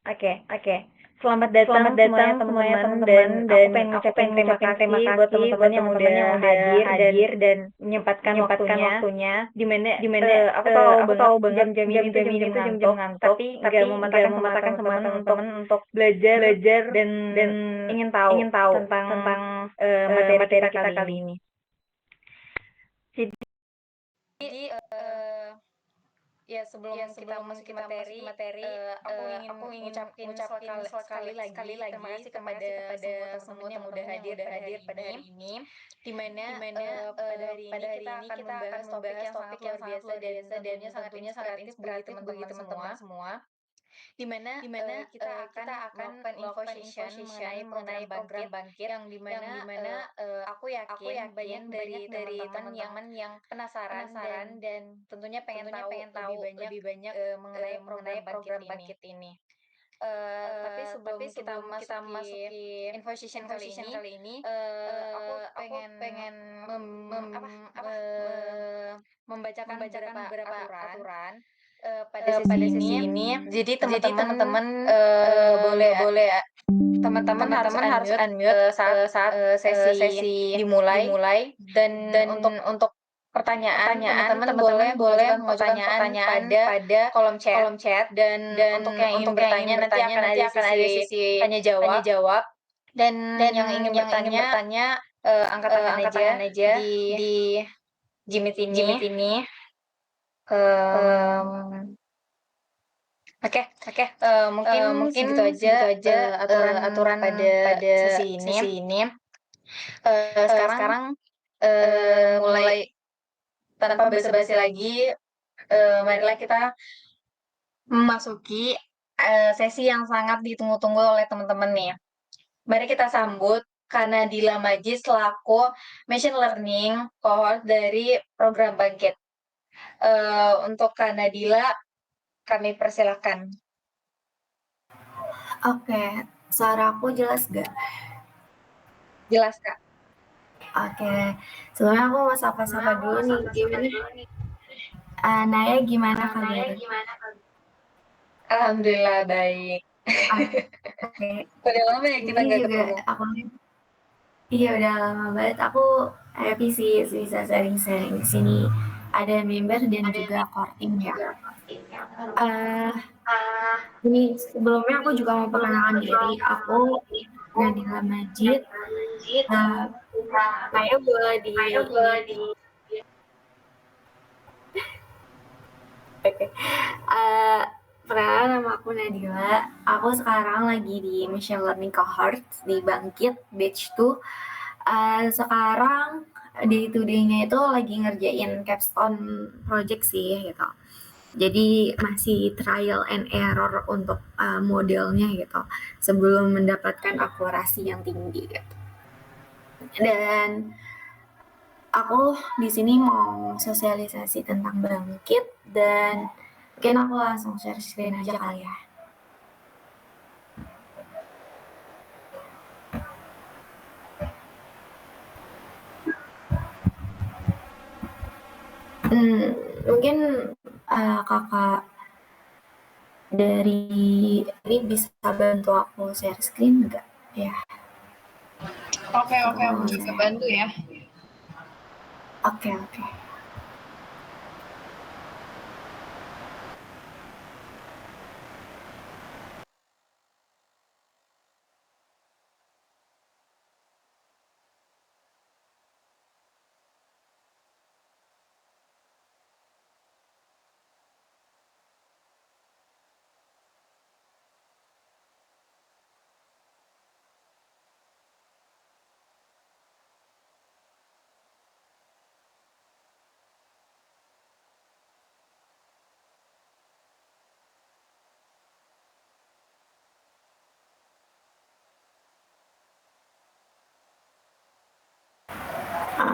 Oke. Selamat datang semuanya teman-teman dan aku pengen ngucapin terima kasih buat teman-teman yang udah hadir dan menyempatkan waktunya. Dimana aku tahu banget jam-jam ini tuh jam-jam ngantuk, tapi nggak mematahkan semangat teman-teman untuk belajar dan ingin tahu tentang materi kita kali ini. Jadi ya sebelum kita masuk ke materi, aku ingin ngucapin sekali lagi terima kasih kepada semua teman-teman yang udah hadir pada hari ini. Dimana pada hari ini kita akan membahas topik yang sangat luar biasa dan tentunya sangat inspiratif bagi teman-teman semua. Dimana kita akan melakukan info session mengenai program bangkit yang dimana aku yakin banyak dari teman-teman yang penasaran dan tentunya pengen tahu lebih banyak mengenai program bangkit ini. Tapi sebelum kita masuki info session kali ini, aku pengen membacakan beberapa aturan pada sesi ini. Jadi teman-teman boleh teman-teman harus unmute saat sesi dimulai dan untuk pertanyaan teman-teman boleh mengajukan pertanyaan pada kolom chat dan untuk yang ingin bertanya nanti akan ada sesi tanya jawab dan yang ingin bertanya angkat tangan aja di Jimit ini. Oke. Mungkin segitu aja aturan pada sesi ini. Sekarang mulai tanpa basa-basi lagi, marilah kita memasuki sesi yang sangat ditunggu-tunggu oleh teman-teman nih. Mari kita sambut Kanadila Majid selaku Machine Learning cohort dari program Bangkit. Untuk Kanadila, kami persilahkan. Oke, suara aku jelas gak? Jelas, Kak. Oke, sebelumnya aku mau sapa-sapa dulu nih. Gimana? Naya gimana kabarnya? Alhamdulillah baik. Oke. Udah lama ya kita nggak ketemu. Iya udah lama banget. Aku happy sih bisa sharing-sharing di sini. Ada member dan juga core team ya. Ini sebelumnya aku juga mau perkenalkan diri. Aku Nadila Majid. Naya boleh di Oke. Perkenalkan, nama aku Nadila. Aku sekarang lagi di Machine Learning Cohort di Bangkit Batch 2. Sekarang day-to-day-nya itu lagi ngerjain capstone project sih gitu. Jadi masih trial and error untuk modelnya gitu sebelum mendapatkan akurasi yang tinggi gitu. Dan aku di sini mau sosialisasi tentang Bangkit dan mungkin aku langsung share screen aja kali ya. Mungkin kakak dari ini bisa bantu aku share screen enggak ya? Oke, aku bisa bantu ya. Oke.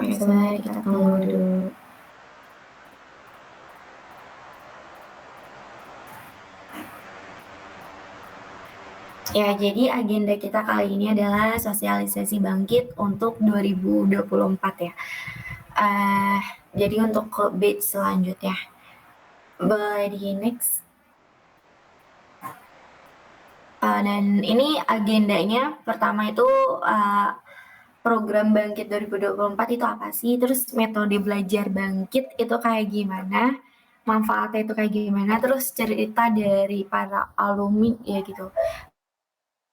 Sebenarnya kita tunggu dulu. Ya, jadi agenda kita kali ini adalah sosialisasi Bangkit untuk 2024 ya. Jadi untuk ke batch selanjutnya. Boleh di next. Dan ini agendanya pertama itu program Bangkit 2024 itu apa sih? Terus metode belajar Bangkit itu kayak gimana? Manfaatnya itu kayak gimana? Terus cerita dari para alumni ya gitu.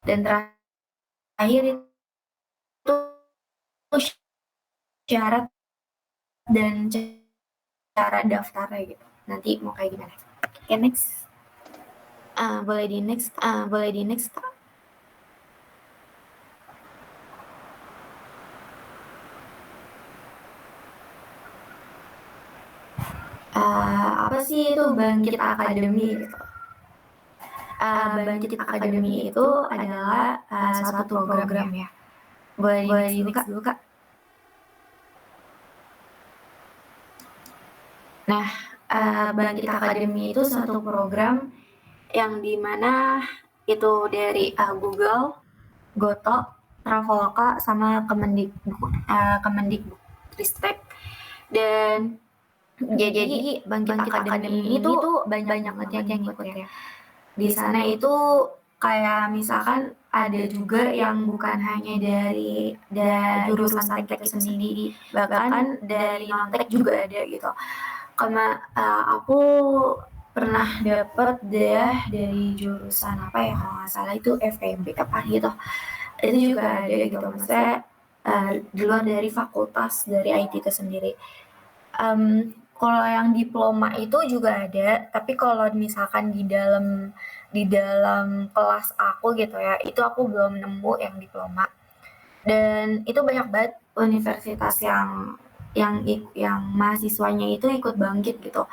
Dan terakhir itu syarat dan cara daftarnya gitu. Nanti mau kayak gimana? Oke, next. Boleh di next. Apa sih itu Bangkit Academy gitu? Bangkit Academy itu adalah suatu program ya. Boleh di next dulu Kak. Nah, Bangkit Academy itu suatu program yang dimana itu dari Google, Goto, Traveloka, sama Kemendikbudristek. Dan jadi Bangkit Academy itu banyak banget yang ikut ya. Di sana itu kayak misalkan ada juga yang bukan hanya dari jurusan teknik itu sendiri, bahkan dari non-tek juga ada gitu. Karena aku pernah dapet dari jurusan apa ya, kalau nggak salah itu FEB apa gitu. Itu juga ada gitu, maksudnya di luar dari fakultas dari IT itu sendiri. Kalau yang diploma itu juga ada, tapi kalau misalkan di dalam kelas aku gitu ya, itu aku belum nemu yang diploma. Dan itu banyak banget universitas yang mahasiswanya itu ikut Bangkit gitu.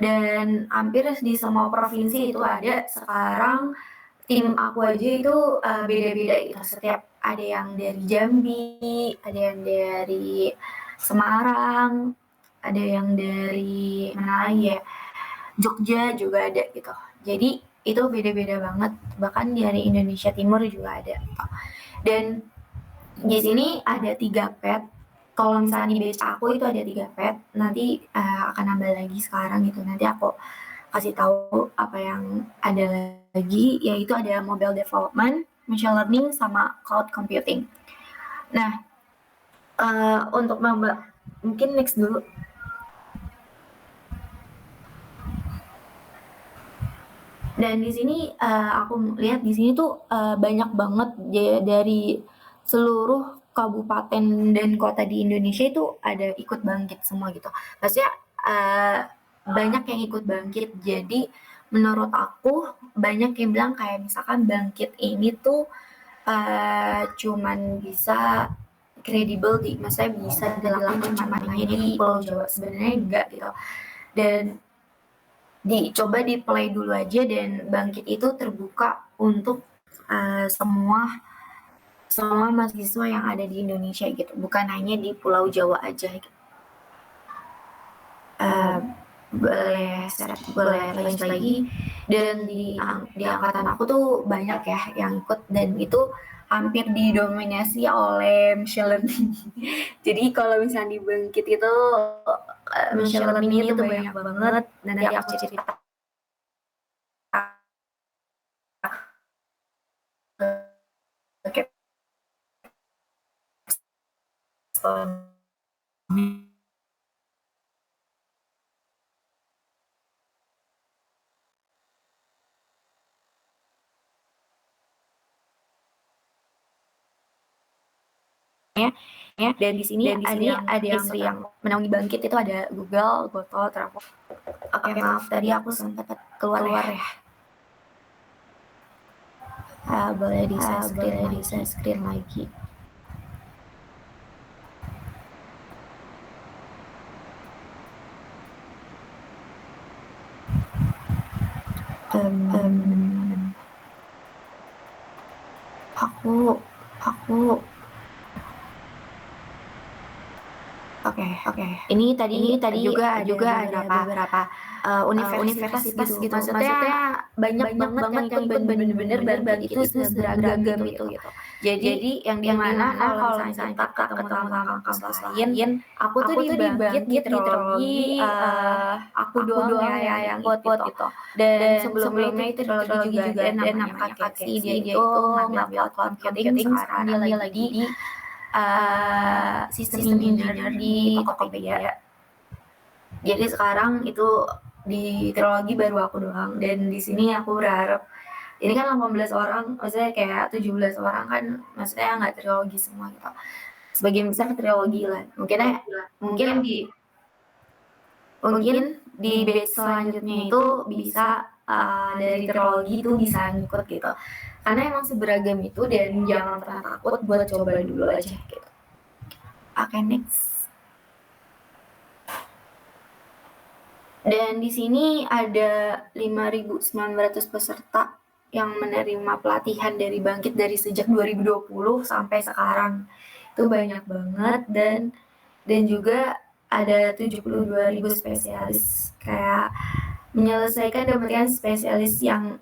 Dan hampir di semua provinsi itu ada. Sekarang tim aku aja itu beda-beda gitu. Setiap ada yang dari Jambi, ada yang dari Semarang, ada yang dari mana lagi ya, Jogja juga ada gitu. Jadi itu beda-beda banget. Bahkan dari Indonesia Timur juga ada gitu. Dan di sini ada 3 pet. Kalau misalnya di batch aku itu ada 3 pet. Nanti akan nambah lagi sekarang gitu. Nanti aku kasih tahu apa yang ada lagi, yaitu ada mobile development, machine learning, sama cloud computing. Nah, untuk mungkin next dulu. Dan di sini aku lihat di sini tuh banyak banget dari seluruh kabupaten dan kota di Indonesia itu ada ikut Bangkit semua gitu. Maksudnya banyak yang ikut Bangkit. Jadi menurut aku banyak yang bilang kayak misalkan Bangkit ini tuh cuman bisa kredibel maksudnya bisa dilakukan mana-mana di Pulau Jawa. Sebenarnya enggak gitu. Dan coba di play dulu aja, dan Bangkit itu terbuka untuk semua mahasiswa yang ada di Indonesia gitu, bukan hanya di Pulau Jawa aja gitu. Boleh lanjut lagi. Dan di angkatan aku tuh banyak ya yang ikut, dan itu hampir didominasi oleh machine learning. Jadi kalau misalnya di Bangkit itu machine learning itu banyak banget. Nanti aku cerita ya. Dan di sini ada yang menaungi Bangkit itu ada Google, Goto, Travel. Oke, maaf tadi aku sempat keluar ya. Boleh di share screen lagi. Aku Oke, Ini tadi juga ada beberapa universitas gitu. Maksudnya banyak banget yang ikut bener-bener Bangkit itu seragam gitu. Jadi yang dimana kalau misalnya kita ketemu sama kampus lain, aku tuh di Bangkit Meteorologi, aku doang ya yang ikut gitu. Dan sebelumnya itu Meteorologi juga ada namanya Kak Keksi, dia itu ngambil cloud computing, sekarang dia lagi di sistem engineer di Tokopedia. Jadi sekarang itu di Meteorologi baru aku doang, dan di sini aku berharap ini kan 18 orang, maksudnya kayak 17 orang kan, maksudnya nggak Meteorologi semua gitu. Sebagian besar Meteorologi lah. Mungkin di batch selanjutnya itu bisa dari Meteorologi itu bisa ngikut gitu. Karena emang seberagam itu, dan jangan pernah takut buat coba dulu aja gitu. Oke, next. Dan di sini ada 5.900 peserta yang menerima pelatihan dari Bangkit dari sejak 2020 sampai sekarang. Itu banyak banget, dan juga ada 72.000 spesialis, kayak menyelesaikan dapatkan spesialis yang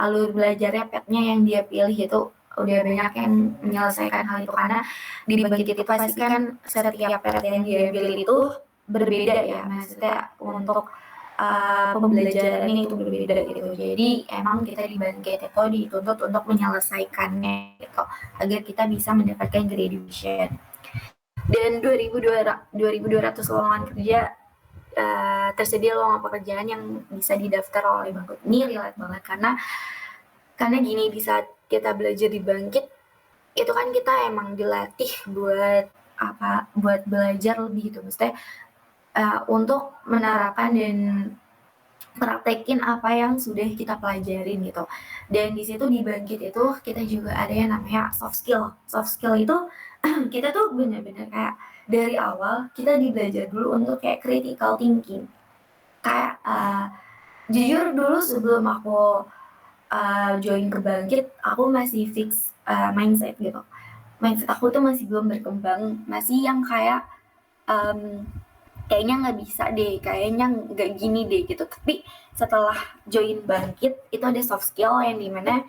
alur belajarnya petnya yang dia pilih itu udah banyak yang menyelesaikan hal itu, karena di Bangkit itu pasti kan setiap pet yang dia pilih itu berbeda ya, maksudnya untuk pembelajarannya itu berbeda gitu. Jadi emang kita di Bangkit itu dituntut untuk menyelesaikannya gitu, agar kita bisa mendapatkan graduation. Dan 2.200 lowongan kerja tersedia lowongan pekerjaan yang bisa didaftar oleh Bangkit. Ini relate banget karena gini, di saat kita belajar di Bangkit itu kan kita emang dilatih buat belajar lebih gitu, maksudnya untuk menerapkan dan praktekin apa yang sudah kita pelajarin gitu. Dan di situ di Bangkit itu kita juga ada yang namanya soft skill. Soft skill itu kita tuh benar-benar kayak dari awal kita belajar dulu untuk kayak critical thinking. Kayak jujur dulu sebelum aku join ke Bangkit, aku masih fix mindset gitu. Mindset aku tuh masih belum berkembang, masih yang kayak kayaknya nggak bisa deh, kayaknya nggak gini deh gitu. Tapi setelah join Bangkit itu ada soft skill yang dimana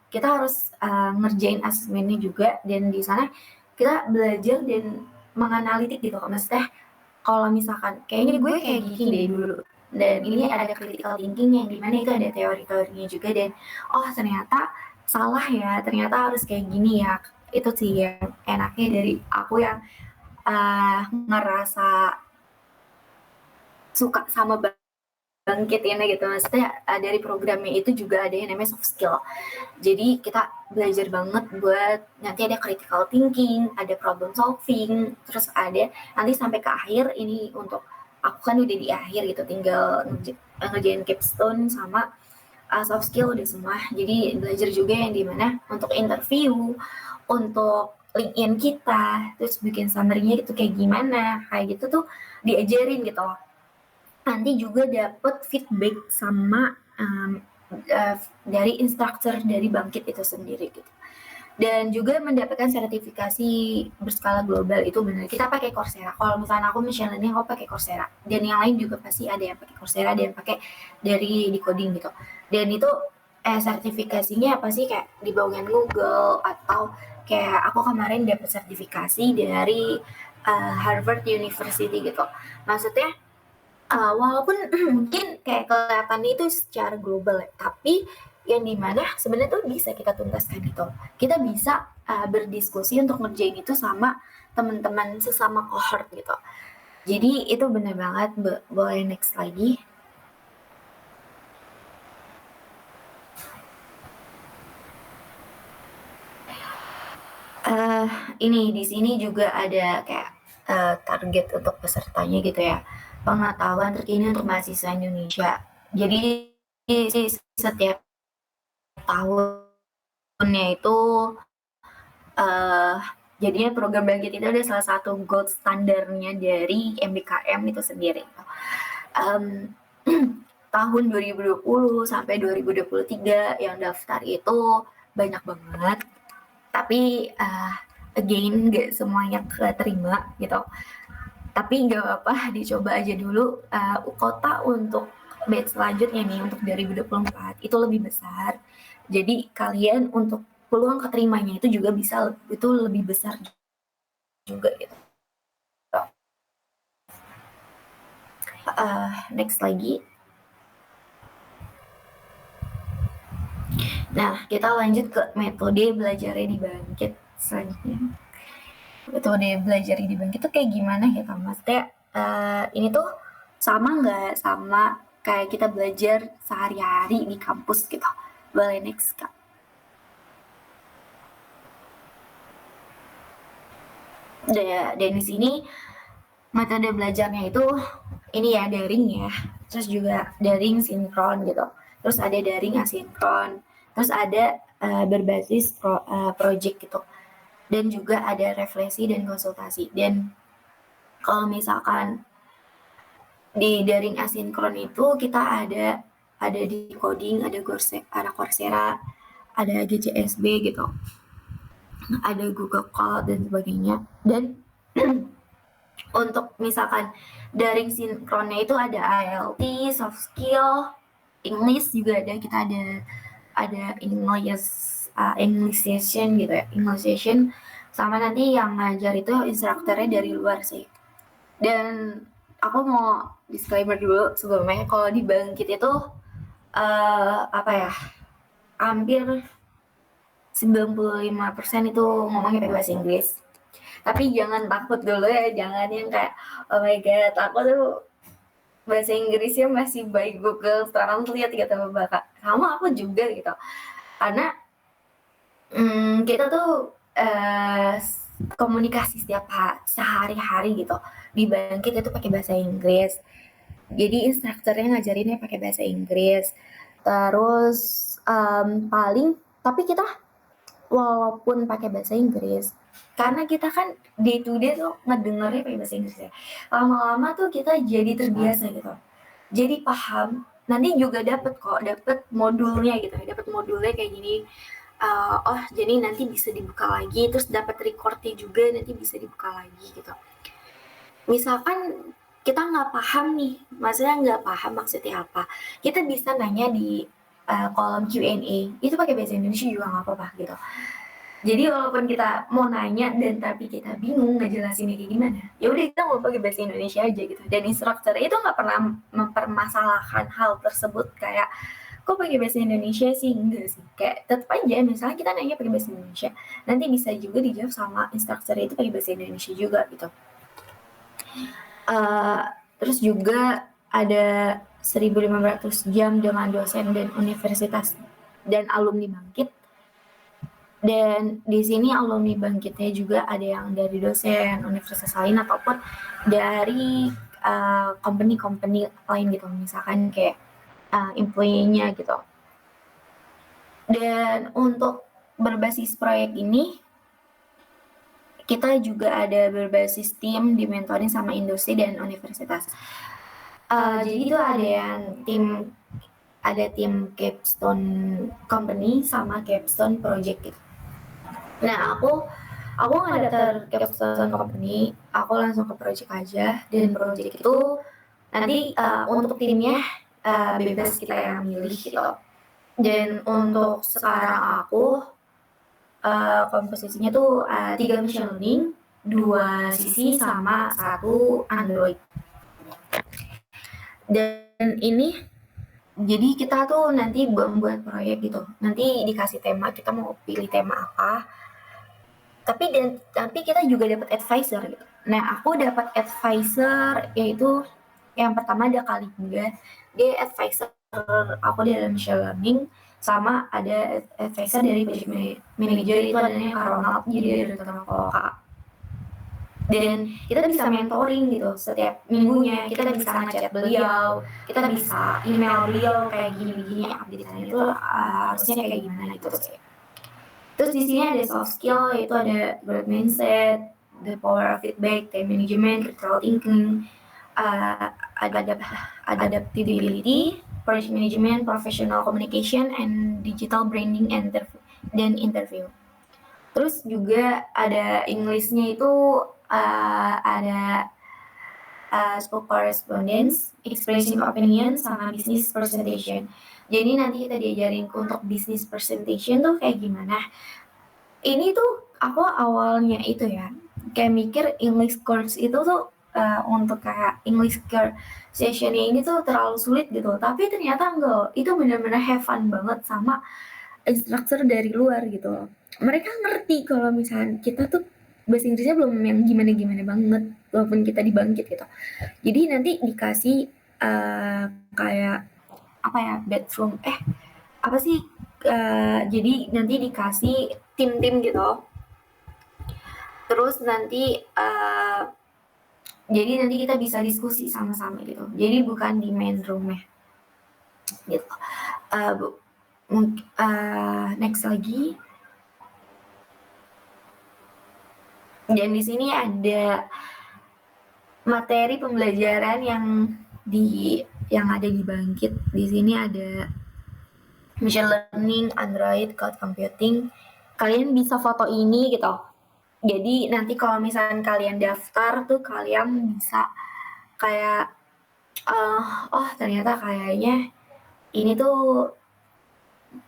kita harus ngerjain asesmennya juga, dan di sana kita belajar dan menganalitik gitu. Maksudnya kalau misalkan kayaknya gue kayak gini deh dulu, dan ini ada critical thinking yang dimana itu ada teori-teorinya juga, dan ternyata salah ya, ternyata harus kayak gini ya. Itu sih yang enaknya dari aku yang ngerasa suka sama Bangkit ini gitu. Maksudnya dari programnya itu juga ada yang namanya soft skill. Jadi kita belajar banget buat nanti ada critical thinking, ada problem solving, terus ada nanti sampai ke akhir ini untuk aku kan udah di akhir gitu, tinggal ngerjain capstone sama soft skill udah semua. Jadi belajar juga yang dimana untuk interview, untuk LinkedIn kita, terus bikin summary-nya itu kayak gimana, kayak gitu tuh diajarin gitu loh. Nanti juga dapet feedback sama dari instruktur dari Bangkit itu sendiri gitu. Dan juga mendapatkan sertifikasi berskala global itu benar. Kita pakai Coursera. Kalau misalnya aku machine learning, aku pakai Coursera. Dan yang lain juga pasti ada yang pakai Coursera, ada yang pakai dari Decoding gitu. Dan itu sertifikasinya apa sih, kayak di bawahnya Google, atau kayak aku kemarin dapat sertifikasi dari Harvard University gitu. Maksudnya walaupun mungkin kayak kelihatannya itu secara global ya, tapi yang dimana sebenarnya tuh bisa kita tuntaskan gitu. Kita bisa berdiskusi untuk ngerjain itu sama teman-teman sesama cohort gitu. Jadi itu benar banget. Boleh next lagi. Ini di sini juga ada kayak target untuk pesertanya gitu ya. Pengetahuan terkini untuk mahasiswa Indonesia. Jadi setiap tahunnya itu jadinya program Bangkit itu ada salah satu gold standarnya dari MBKM itu sendiri. Tahun 2020 sampai 2023 yang daftar itu banyak banget. Tapi again nggak semuanya keterima gitu. Tapi nggak apa-apa, dicoba aja dulu. Kota untuk batch selanjutnya nih untuk 2024 itu lebih besar. Jadi kalian untuk peluang keterimanya itu juga bisa itu lebih besar juga gitu. Next lagi. Nah, kita lanjut ke metode belajarnya di Bangkit selanjutnya. Metode belajarnya di Bangkit itu kayak gimana ya, Kak? Maksudnya ini tuh sama nggak sama kayak kita belajar sehari-hari di kampus gitu? Boleh next, Kak. Dan di sini metode belajarnya itu ini ya daring ya, terus juga daring sinkron gitu, terus ada daring asinkron, terus ada berbasis project gitu, dan juga ada refleksi dan konsultasi. Dan kalau misalkan di daring asinkron itu kita ada di coding, ada Coursera, ada GCSB gitu, ada Google Cloud dan sebagainya. Dan untuk misalkan daring sinkronnya itu ada IELT, soft skill, English juga ada. Kita ada English session gitu ya, English session. Sama nanti yang ngajar itu instrukturnya dari luar sih. Dan aku mau disclaimer dulu sebelumnya, kalau di Bangkit itu hampir 95% itu ngomongnya pakai bahasa Inggris. Tapi jangan takut dulu ya, jangan yang kayak oh my god aku tuh bahasa Inggrisnya masih by Google Translate gitu Bapak. Sama aku juga gitu. Karena kita tuh komunikasi sehari-hari gitu di Bangkit itu pakai bahasa Inggris. Jadi instrukturnya ngajarinnya pakai bahasa Inggris. Terus paling tapi kita walaupun pakai bahasa Inggris, karena kita kan day to day tuh ngedengernya pakai bahasa Inggris ya, lama-lama tuh kita jadi terbiasa gitu, jadi paham. Nanti juga dapet modulnya gitu, dapet modulnya kayak gini. Oh jadi nanti bisa dibuka lagi, terus dapat recordnya juga nanti bisa dibuka lagi gitu. Misalkan kita nggak paham nih, maksudnya nggak paham maksudnya apa, kita bisa nanya di kolom Q&A, itu pakai bahasa Indonesia juga nggak apa-apa gitu. Jadi walaupun kita mau nanya dan tapi kita bingung ngejelasinnya kayak gimana, ya udah kita mau pakai bahasa Indonesia aja gitu. Dan instruktur itu nggak pernah mempermasalahkan hal tersebut kayak kok pakai bahasa Indonesia sih, enggak sih, kayak tetap aja misalnya kita nanya pakai bahasa Indonesia, nanti bisa juga dijawab sama instruktur itu pakai bahasa Indonesia juga gitu. Terus juga ada 1.500 jam dengan dosen dan universitas dan alumni Bangkit. Dan di sini alumni Bangkitnya juga ada yang dari dosen universitas lain ataupun dari company lain gitu, misalkan kayak employee-nya gitu. Dan untuk berbasis proyek ini kita juga ada berbasis tim dimentoring sama industri dan universitas. Jadi itu ada tim capstone company sama capstone project gitu. Nah aku nggak daftar capstone company, aku langsung ke project aja. Dan project itu nanti untuk timnya bebas kita yang milih gitu. Dan untuk sekarang aku komposisinya tuh 3 machine learning, 2 CC sama 1 Android. Dan ini jadi kita tuh nanti membuat proyek gitu, nanti dikasih tema, kita mau pilih tema apa. Tapi kita juga dapat advisor gitu. Nah aku dapat advisor yaitu yang pertama ada Kalingga, dia advisor aku dalam machine learning, sama ada advisor dari project manager itu adanya Kak Ronald, jadi dari teman Kak. Dan kita bisa mentoring gitu setiap minggunya, kita bisa ngechat beliau, kita bisa email beliau kayak gini-gini update-nya itu harusnya kayak gimana gitu. Terus di sini ada soft skill, yaitu ada growth mindset, the power of feedback, time management, critical thinking, adaptability, project management, professional communication, and digital branding dan interview. Terus juga ada English-nya itu ada spoke correspondence, expressing opinion, sama business presentation. Jadi nanti kita diajarin untuk business presentation tuh kayak gimana. Ini tuh aku awalnya itu ya, kayak mikir English course itu tuh untuk kayak English sessionnya ini tuh terlalu sulit gitu. Tapi ternyata enggak, itu benar-benar have fun banget sama instruktur dari luar gitu. Mereka ngerti kalau misalnya kita tuh bahasa Inggrisnya belum yang gimana-gimana banget, walaupun kita dibangkit gitu. Jadi nanti dikasih kayak apa ya, bedroom apa sih, jadi nanti dikasih tim-tim gitu. Terus nanti jadi nanti kita bisa diskusi sama-sama gitu. Jadi bukan di main room ya gitu. Next lagi. Dan di sini ada materi pembelajaran yang ada di Bangkit. Di sini ada machine learning, Android, cloud computing. Kalian bisa foto ini gitu. Jadi nanti kalau misalnya kalian daftar tuh kalian bisa kayak oh ternyata kayaknya ini tuh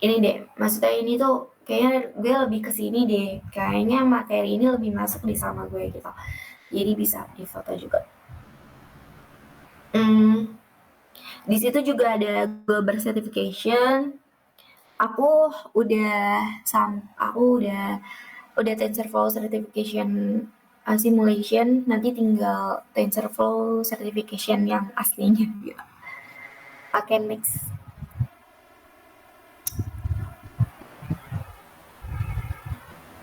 ini deh, maksudnya ini tuh kayaknya gue lebih kesini deh, kayaknya materi ini lebih masuk di sama gue gitu. Jadi bisa difoto juga. Di situ juga ada global certification. Aku udah TensorFlow certification simulation, nanti tinggal TensorFlow certification yang aslinya gitu. Oke, next.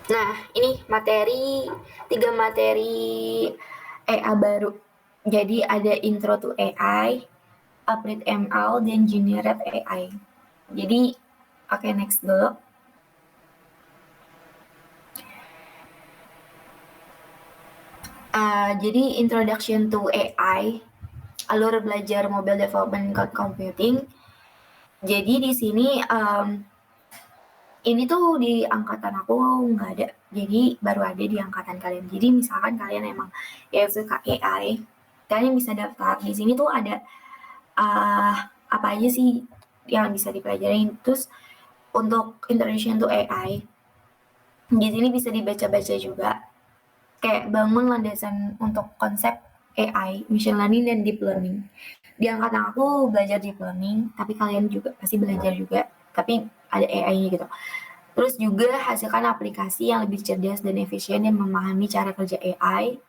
Nah, ini 3 materi EA baru. Jadi ada Intro to AI, Applied ML, dan Generate AI. Jadi, oke, next dulu. Jadi Introduction to AI, alur belajar mobile development cloud computing. Jadi di sini ini tuh di angkatan aku nggak ada, jadi baru ada di angkatan kalian. Jadi misalkan kalian emang ya suka AI, kalian bisa daftar. Di sini tuh ada apa aja sih yang bisa dipelajarin. Terus untuk Introduction to AI, di sini bisa dibaca-baca juga. Kayak bangun landasan untuk konsep AI, machine learning, dan deep learning. Di angkatan aku belajar deep learning, tapi kalian juga pasti belajar juga, tapi ada AI-nya gitu. Terus juga hasilkan aplikasi yang lebih cerdas dan efisien yang memahami cara kerja AI,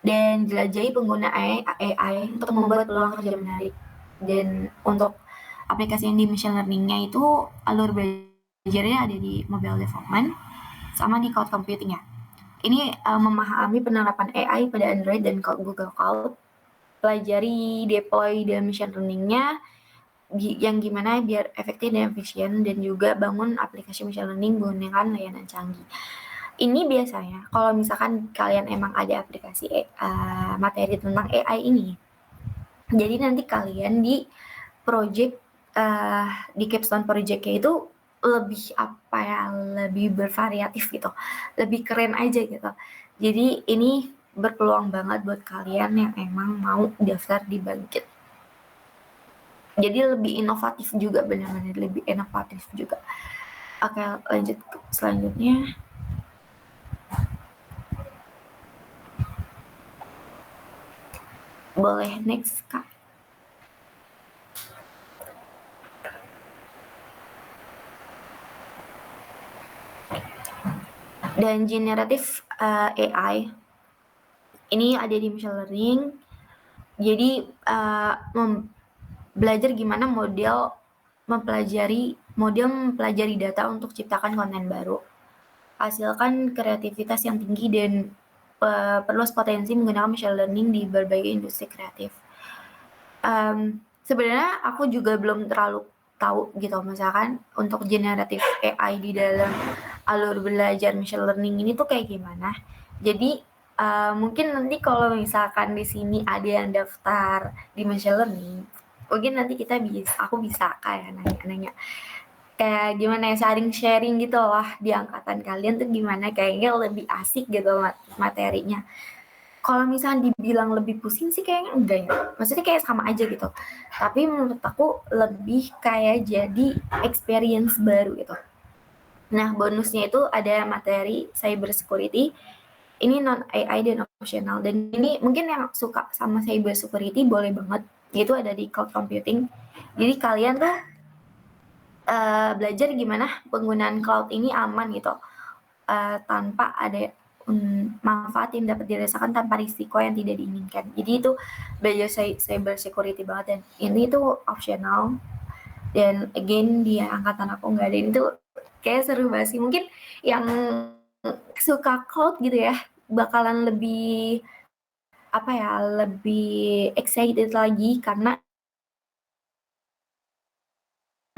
dan jelajahi pengguna AI untuk membuat peluang kerja menarik. Dan untuk aplikasi yang di machine learning-nya itu alur belajarnya ada di mobile development sama di cloud computing ya. Ini memahami penerapan AI pada Android dan Google Cloud, pelajari deploy dan machine learning-nya yang gimana biar efektif dan efisien, dan juga bangun aplikasi machine learning menggunakan layanan canggih. Ini biasanya kalau misalkan kalian emang ada aplikasi materi tentang AI ini, jadi nanti kalian di project di capstone project-nya itu lebih bervariatif gitu, lebih keren aja gitu. Jadi ini berpeluang banget buat kalian yang emang mau daftar di Bangkit. Jadi lebih inovatif juga, benar-benar lebih inovatif juga. Oke, lanjut selanjutnya. Boleh next, Kak. Dan generative AI ini ada di machine learning. Jadi belajar gimana model mempelajari data untuk ciptakan konten baru, hasilkan kreativitas yang tinggi, dan perluas potensi menggunakan machine learning di berbagai industri kreatif. Sebenarnya aku juga belum terlalu tahu gitu, misalkan untuk generatif AI di dalam alur belajar machine learning ini tuh kayak gimana. Jadi mungkin nanti kalau misalkan di sini ada yang daftar di machine learning, mungkin nanti aku bisa kayak nanya-nanya kayak gimana ya, saling sharing gitu loh di angkatan kalian tuh gimana, kayaknya lebih asik gitu materinya. Kalau misalnya dibilang lebih pusing sih kayaknya enggak ya, maksudnya kayak sama aja gitu, tapi menurut aku lebih kayak jadi experience baru gitu. Nah, bonusnya itu ada materi cyber security, ini non AI dan optional, dan ini mungkin yang suka sama cyber security boleh banget, itu ada di cloud computing. Jadi kalian tuh belajar gimana penggunaan cloud ini aman gitu, tanpa ada manfaat yang dapat dirasakan tanpa risiko yang tidak diinginkan. Jadi itu belajar cyber security banget, dan ini tuh optional, dan again di angkatan aku nggak ada, ini tuh kayak seru banget sih. Mungkin yang suka cloud gitu ya bakalan lebih apa ya, lebih excited lagi karena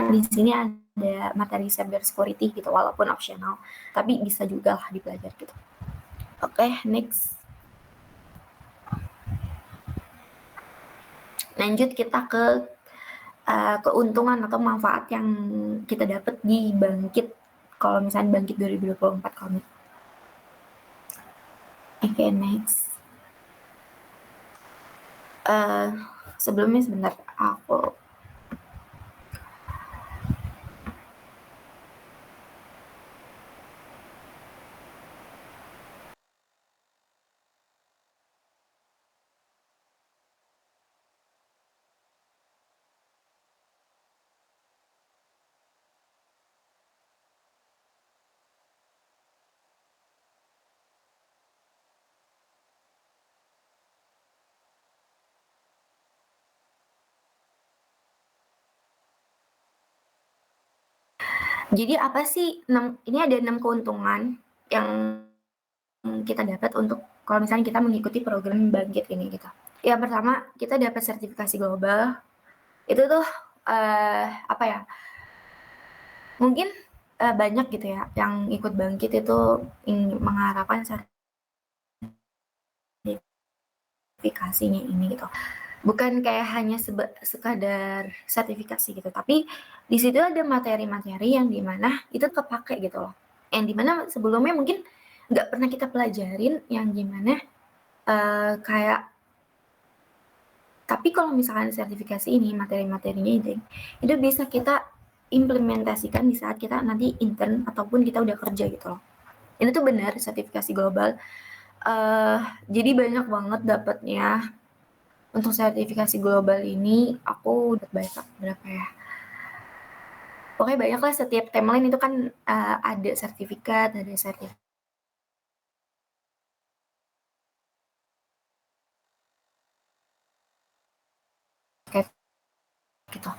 di sini ada materi cyber security gitu, walaupun optional, tapi bisa juga lah dipelajari gitu. Oke, next. Lanjut kita ke keuntungan atau manfaat yang kita dapat di Bangkit. Kalau misalnya Bangkit 2024 kami. Oke, next. Sebelumnya sebentar, aku jadi apa sih ini ada 6 keuntungan yang kita dapat untuk kalau misalnya kita mengikuti program Bangkit ini gitu. Yang pertama, kita dapat sertifikasi global. Itu tuh apa ya? Mungkin banyak gitu ya yang ikut Bangkit itu mengharapkan sertifikasinya ini gitu. Bukan kayak hanya sekadar sertifikasi gitu, tapi di situ ada materi-materi yang dimana itu kepake gitu loh. Yang dimana sebelumnya mungkin nggak pernah kita pelajarin, yang gimana kayak, tapi kalau misalkan sertifikasi ini materi-materinya itu bisa kita implementasikan di saat kita nanti intern ataupun kita udah kerja gitu loh. Ini tuh benar sertifikasi global. Jadi banyak banget dapatnya. Untuk sertifikasi global ini aku udah baca berapa ya? Pokoknya banyak lah, setiap timeline itu kan ada sertifikat gitu.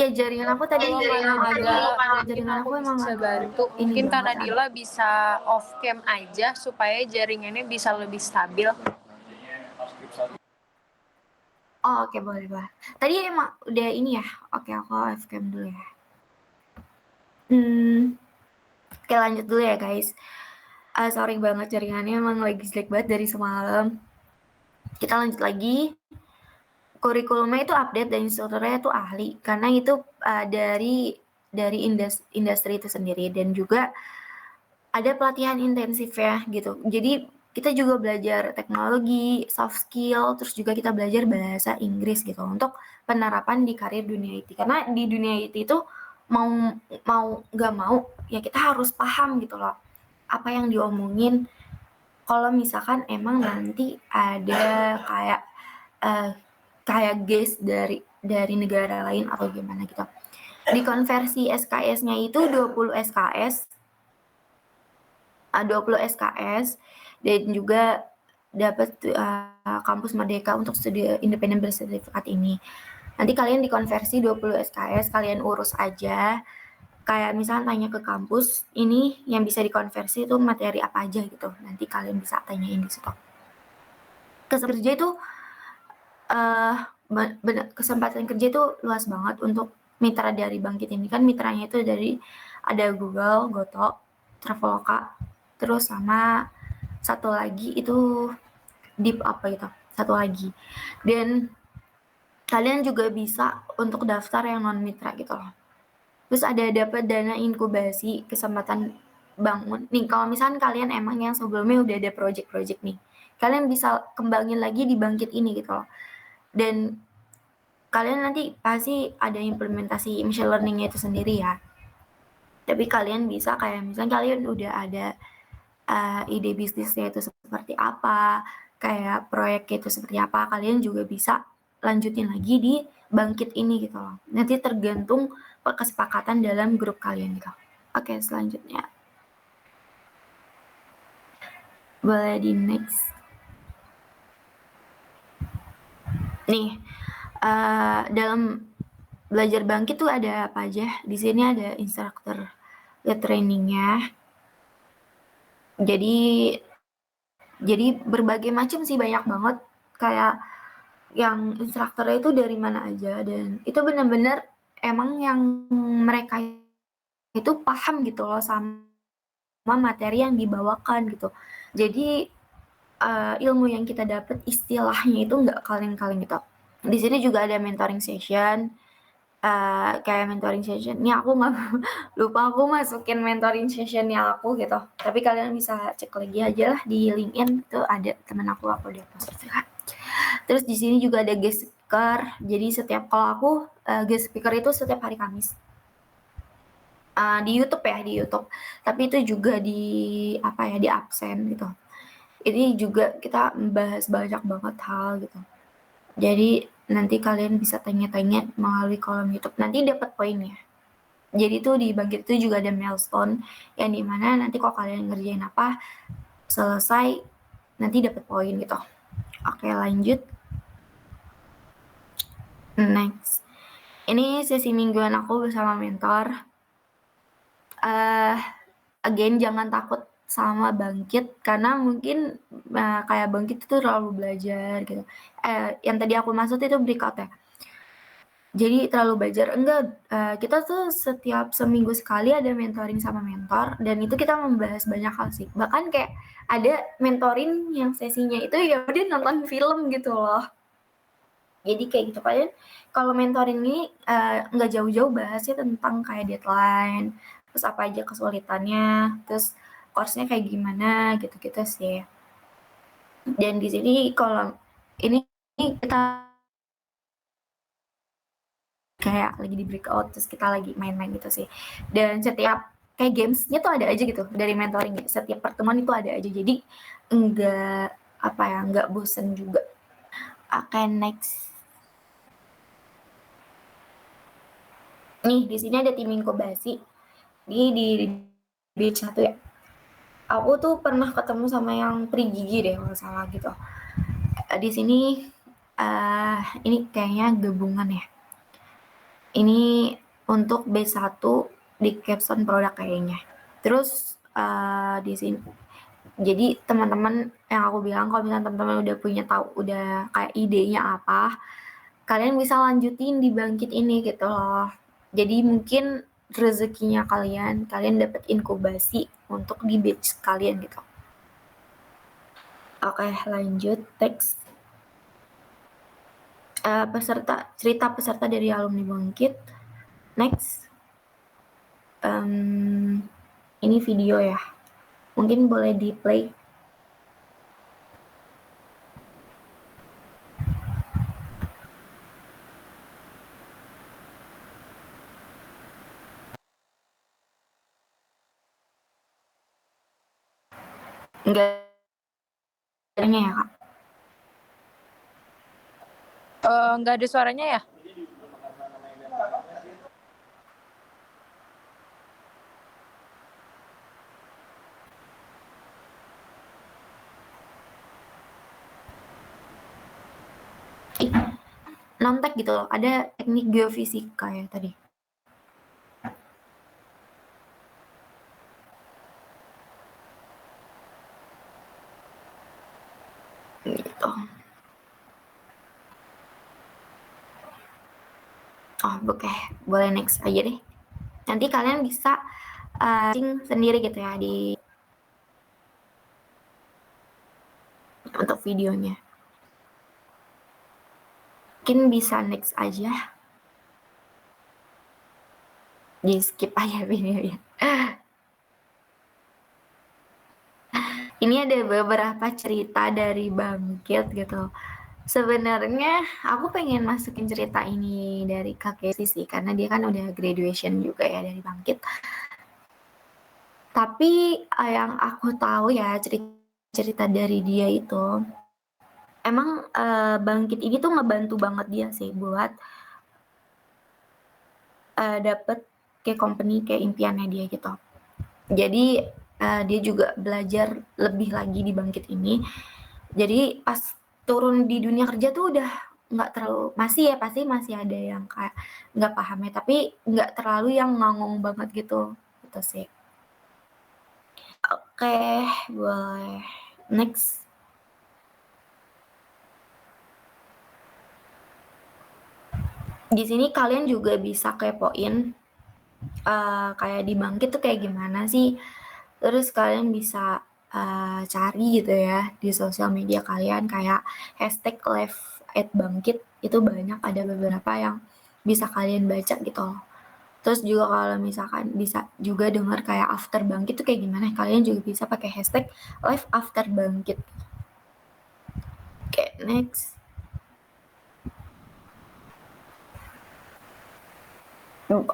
Ya jaringan aku tadi jaringan aku emang bisa bantu. Mungkin Kak Nadila bisa off cam aja supaya jaringannya bisa lebih stabil. Oh, oke, boleh. Tadi emang udah ini ya. Oke, aku off cam dulu ya. Oke, lanjut dulu ya guys. Sorry banget jaringannya emang lagi jelek banget dari semalam. Kita lanjut lagi. Kurikulumnya itu update dan instrukturnya itu ahli, karena itu dari industri itu sendiri, dan juga ada pelatihan intensif ya gitu. Jadi kita juga belajar teknologi, soft skill, terus juga kita belajar bahasa Inggris gitu untuk penerapan di karir dunia IT. Karena di dunia IT itu mau nggak mau ya kita harus paham gitu loh apa yang diomongin. Kalau misalkan emang nanti ada kayak guest dari negara lain atau gimana gitu. Di konversi SKS-nya itu 20 SKS. 20 SKS dan juga dapat kampus Merdeka untuk studi independen bersertifikat ini. Nanti kalian dikonversi 20 SKS, kalian urus aja. Kayak misalnya tanya ke kampus, ini yang bisa dikonversi itu materi apa aja gitu. Nanti kalian bisa tanyain di situ. Kesempatan kerja itu kesempatan kerja itu luas banget untuk mitra dari Bangkit ini. Kan mitranya itu dari ada Google, Goto, Traveloka, terus sama satu lagi itu Deep apa gitu, satu lagi. Dan kalian juga bisa untuk daftar yang non mitra gitu loh. Terus ada dapat dana inkubasi, kesempatan bangun. Nih kalau misalnya kalian emang yang sebelumnya udah ada project-project nih, kalian bisa kembangin lagi di Bangkit ini gitu loh. Dan kalian nanti pasti ada implementasi machine learning-nya itu sendiri ya. Tapi kalian bisa kayak misalnya kalian udah ada ide bisnisnya itu seperti apa, kayak proyeknya itu seperti apa, kalian juga bisa lanjutin lagi di Bangkit ini gitu loh. Nanti tergantung kesepakatan dalam grup kalian gitu. Oke, selanjutnya. Boleh di next. Nih, dalam belajar Bangkit tuh ada apa aja? Di sini ada instruktur trainingnya. Jadi berbagai macam sih, banyak banget. Kayak yang instrukturnya itu dari mana aja, dan itu benar-benar emang yang mereka itu paham gitu loh sama materi yang dibawakan gitu. Jadi ilmu yang kita dapat istilahnya itu nggak kaleng-kaleng gitu. Di sini juga ada mentoring session, kayak mentoring session. Ini aku nggak lupa aku masukin mentoring sessionnya aku gitu. Tapi kalian bisa cek lagi aja lah di LinkedIn, itu ada temen aku udah post gitu kan. Terus di sini juga ada guest speaker. Jadi kalau aku guest speaker itu setiap hari Kamis. Di YouTube ya, di YouTube. Tapi itu juga di absen gitu. Ini juga kita membahas banyak banget hal gitu. Jadi nanti kalian bisa tanya-tanya melalui kolom YouTube. Nanti dapat poinnya. Jadi tuh di Bangkit itu juga ada milestone yang dimana nanti kalau kalian ngerjain apa selesai nanti dapat poin gitu. Oke, lanjut. Next. Ini sesi mingguan aku bersama mentor. Again, jangan takut sama Bangkit, karena mungkin kayak Bangkit itu terlalu belajar gitu. Yang tadi aku maksud itu breakout ya. Jadi terlalu belajar. Enggak, kita tuh setiap seminggu sekali ada mentoring sama mentor, dan itu kita membahas banyak hal sih. Bahkan kayak ada mentoring yang sesinya itu ya dia nonton film gitu loh. Jadi kayak gitu, kalian kalau mentoring ini nggak jauh-jauh bahasnya tentang kayak deadline, terus apa aja kesulitannya, terus course-nya kayak gimana gitu-gitu sih. Dan di sini kalau ini kita kayak lagi di breakout, terus kita lagi main-main gitu sih. Dan setiap kayak games-nya tuh ada aja gitu dari mentoring. Setiap pertemuan itu ada aja. Jadi nggak bosen juga. Oke, next. Nih, di sini ada tim inkubasi. Di batch 1 ya. Aku tuh pernah ketemu sama yang Pri Gigi deh kalau salah gitu. Di sini ini kayaknya gabungan ya. Ini untuk B1 di capstone produk kayaknya. Terus di sini jadi teman-teman yang aku bilang, kalau misalnya teman-teman udah kayak idenya apa, kalian bisa lanjutin di Bangkit ini gitu loh. Jadi mungkin rezekinya kalian dapat inkubasi untuk di batch kalian gitu. Oke, lanjut teks. Cerita peserta dari alumni Bangkit. Next. Ini video ya. Mungkin boleh di play. Enggak adanya ya, Kak? Nggak ada suaranya ya? non-tech gitu loh, ada teknik geofisika ya tadi. Gitu. Oh, oke, boleh next aja deh. Nanti kalian bisa sendiri gitu ya di untuk videonya. Mungkin bisa next aja. Di skip aja videonya. Ini ada beberapa cerita dari Bangkit gitu. Sebenarnya aku pengen masukin cerita ini dari kakek sih karena dia kan udah graduation juga ya dari Bangkit. Tapi yang aku tahu ya cerita dari dia itu emang Bangkit ini tuh ngebantu banget dia sih buat dapet kayak company kayak impiannya dia gitu. Jadi dia juga belajar lebih lagi di Bangkit ini. Jadi pas turun di dunia kerja tuh udah nggak terlalu, masih ya pasti masih ada yang kayak nggak paham ya, tapi nggak terlalu yang ngangong banget gitu sih. Oke, boleh next. Di sini kalian juga bisa kepoin kayak di Bangkit tuh kayak gimana sih. Terus kalian bisa cari gitu ya di sosial media kalian kayak hashtag #live@bangkit, itu banyak, ada beberapa yang bisa kalian baca gitu loh. Terus juga kalau misalkan bisa juga dengar kayak after Bangkit tuh kayak gimana, kalian juga bisa pakai hashtag live after Bangkit. Oke, next.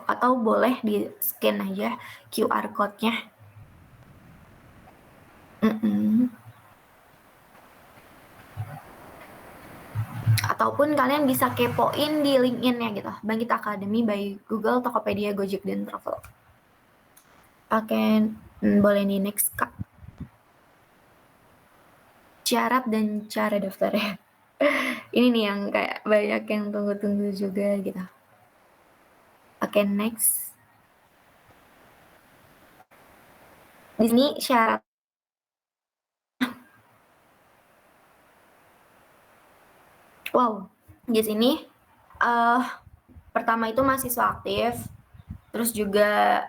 Atau boleh di scan aja QR code-nya. Ataupun kalian bisa kepoin di LinkedIn-nya gitu, Bangkit Academy by Google, Tokopedia, Gojek, dan Travel. Oke, boleh di next Kak. Syarat dan cara daftar ya. Ini nih yang kayak banyak yang tunggu-tunggu juga gitu. Oke, next. Di sini syarat. Wow, di sini pertama itu mahasiswa aktif, terus juga